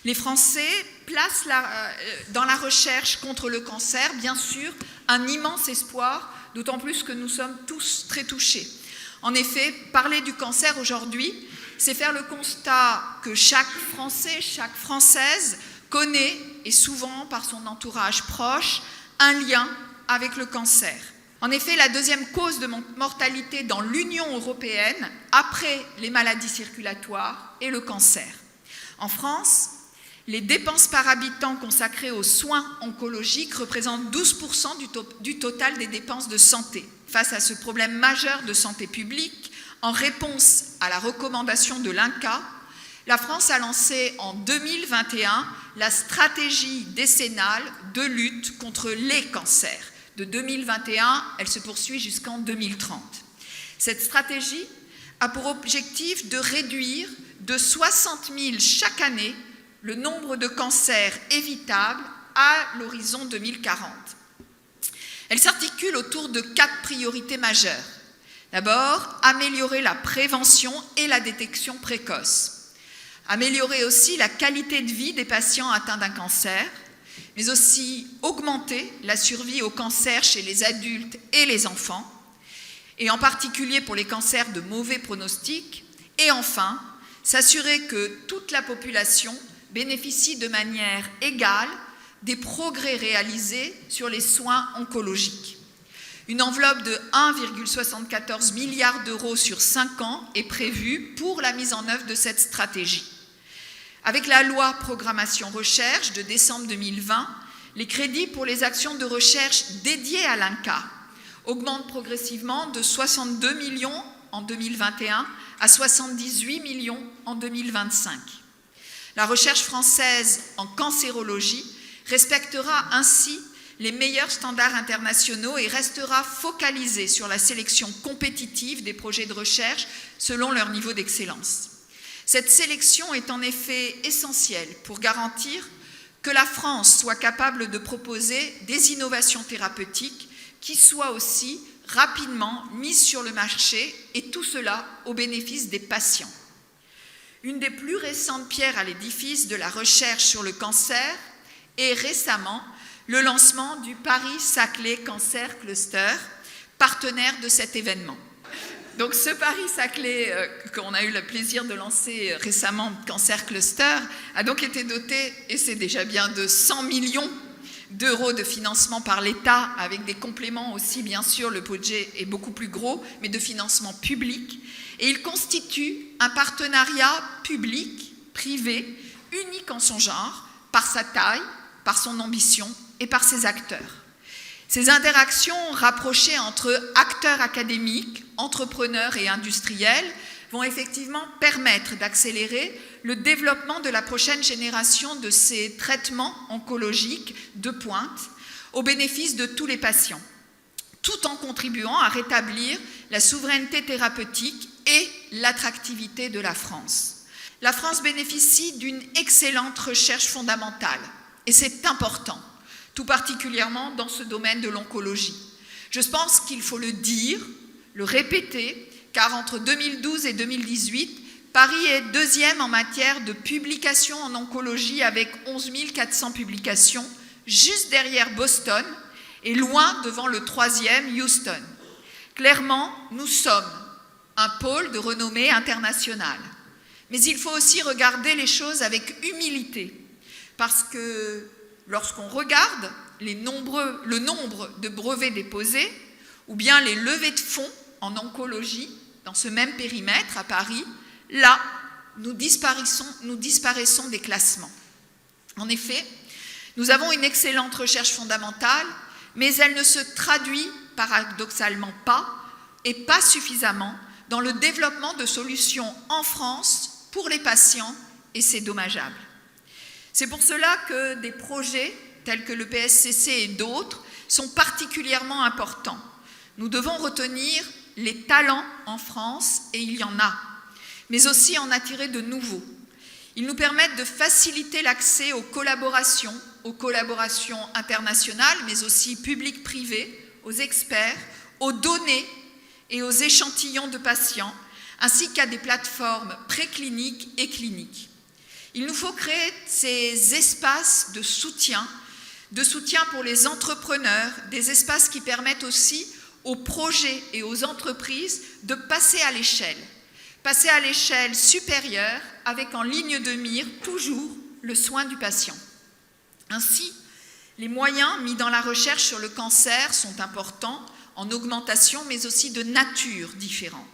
Les Français placent dans la recherche contre le cancer, bien sûr, un immense espoir, d'autant plus que nous sommes tous très touchés. En effet, parler du cancer aujourd'hui, c'est faire le constat que chaque Français, chaque Française connaît, et souvent par son entourage proche, un lien avec le cancer. En effet, la deuxième cause de mortalité dans l'Union européenne, après les maladies circulatoires, est le cancer. En France, les dépenses par habitant consacrées aux soins oncologiques représentent 12% du total des dépenses de santé. Face à ce problème majeur de santé publique, en réponse à la recommandation de l'INCa, la France a lancé en 2021 la stratégie décennale de lutte contre les cancers. De 2021, elle se poursuit jusqu'en 2030. Cette stratégie a pour objectif de réduire de 60 000 chaque année le nombre de cancers évitables à l'horizon 2040. Elle s'articule autour de 4 priorités majeures. D'abord, améliorer la prévention et la détection précoce. Améliorer aussi la qualité de vie des patients atteints d'un cancer, mais aussi augmenter la survie au cancer chez les adultes et les enfants, et en particulier pour les cancers de mauvais pronostic, et enfin, s'assurer que toute la population bénéficie de manière égale des progrès réalisés sur les soins oncologiques. Une enveloppe de 1,74 milliard d'euros sur 5 ans est prévue pour la mise en œuvre de cette stratégie. Avec la loi Programmation Recherche de décembre 2020, les crédits pour les actions de recherche dédiées à l'INCa augmentent progressivement de 62 millions en 2021 à 78 millions en 2025. La recherche française en cancérologie respectera ainsi les meilleurs standards internationaux et restera focalisée sur la sélection compétitive des projets de recherche selon leur niveau d'excellence. Cette sélection est en effet essentielle pour garantir que la France soit capable de proposer des innovations thérapeutiques qui soient aussi rapidement mises sur le marché, et tout cela au bénéfice des patients. Une des plus récentes pierres à l'édifice de la recherche sur le cancer est récemment le lancement du Paris-Saclay Cancer Cluster, partenaire de cet événement. Donc ce Paris-Saclay qu'on a eu le plaisir de lancer récemment, Cancer Cluster, a donc été doté, et c'est déjà bien, de 100 millions d'euros de financement par l'État, avec des compléments aussi, bien sûr, le budget est beaucoup plus gros, mais de financement public. Et il constitue un partenariat public-privé unique en son genre, par sa taille, par son ambition et par ses acteurs. Ces interactions rapprochées entre acteurs académiques, entrepreneurs et industriels vont effectivement permettre d'accélérer le développement de la prochaine génération de ces traitements oncologiques de pointe au bénéfice de tous les patients, tout en contribuant à rétablir la souveraineté thérapeutique et l'attractivité de la France. La France bénéficie d'une excellente recherche fondamentale, et c'est important, tout particulièrement dans ce domaine de l'oncologie. Je pense qu'il faut le dire, le répéter, car entre 2012 et 2018, Paris est deuxième en matière de publications en oncologie avec 11 400 publications, juste derrière Boston et loin devant le troisième, Houston. Clairement, nous sommes un pôle de renommée internationale. Mais il faut aussi regarder les choses avec humilité, parce que lorsqu'on regarde le nombre de brevets déposés ou bien les levées de fonds en oncologie dans ce même périmètre à Paris, là, nous disparaissons des classements. En effet, nous avons une excellente recherche fondamentale, mais elle ne se traduit paradoxalement pas, et pas suffisamment, dans le développement de solutions en France pour les patients, et c'est dommageable. C'est pour cela que des projets tels que le PSCC et d'autres sont particulièrement importants. Nous devons retenir les talents en France, et il y en a, mais aussi en attirer de nouveaux. Ils nous permettent de faciliter l'accès aux collaborations internationales, mais aussi publiques-privées, aux experts, aux données et aux échantillons de patients, ainsi qu'à des plateformes précliniques et cliniques. Il nous faut créer ces espaces de soutien pour les entrepreneurs, des espaces qui permettent aussi aux projets et aux entreprises de passer à l'échelle supérieure avec en ligne de mire toujours le soin du patient. Ainsi, les moyens mis dans la recherche sur le cancer sont importants, en augmentation, mais aussi de nature différente.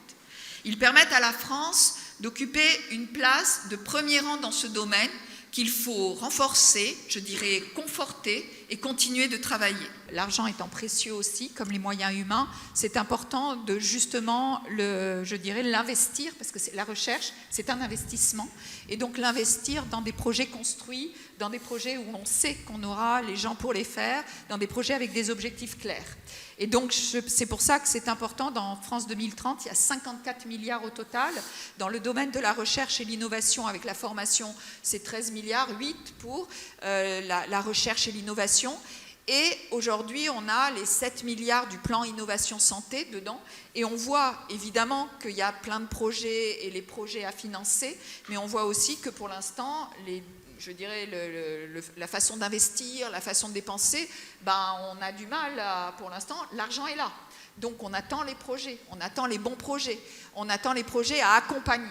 Ils permettent à la France d'occuper une place de premier rang dans ce domaine qu'il faut renforcer, je dirais conforter et continuer de travailler. L'argent étant précieux aussi, comme les moyens humains, c'est important de justement l'investir, parce que la recherche, c'est un investissement, et donc l'investir dans des projets construits, dans des projets où on sait qu'on aura les gens pour les faire, dans des projets avec des objectifs clairs. Et donc, c'est pour ça que c'est important, dans France 2030, il y a 54 milliards au total. Dans le domaine de la recherche et l'innovation, avec la formation, c'est 13 milliards, 8 pour la recherche et l'innovation. Et aujourd'hui, on a les 7 milliards du plan Innovation Santé dedans. Et on voit évidemment qu'il y a plein de projets et les projets à financer, mais on voit aussi que pour l'instant, la façon d'investir, la façon de dépenser, on a du mal pour l'instant, l'argent est là. Donc on attend les projets, on attend les bons projets, on attend les projets à accompagner.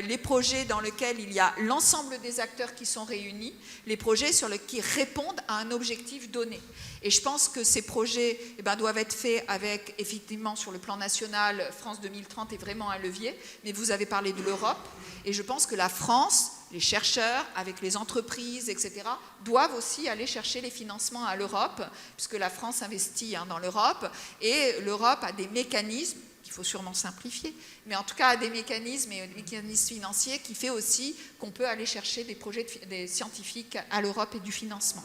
Les projets dans lesquels il y a l'ensemble des acteurs qui sont réunis, les projets qui répondent à un objectif donné. Et je pense que ces projets doivent être faits avec, effectivement, sur le plan national, France 2030 est vraiment un levier, mais vous avez parlé de l'Europe, et je pense que la France, les chercheurs, avec les entreprises, etc., doivent aussi aller chercher les financements à l'Europe, puisque la France investit dans l'Europe, et l'Europe a des mécanismes, qu'il faut sûrement simplifier, mais en tout cas des mécanismes et des mécanismes financiers qui fait aussi qu'on peut aller chercher des projets des scientifiques à l'Europe et du financement.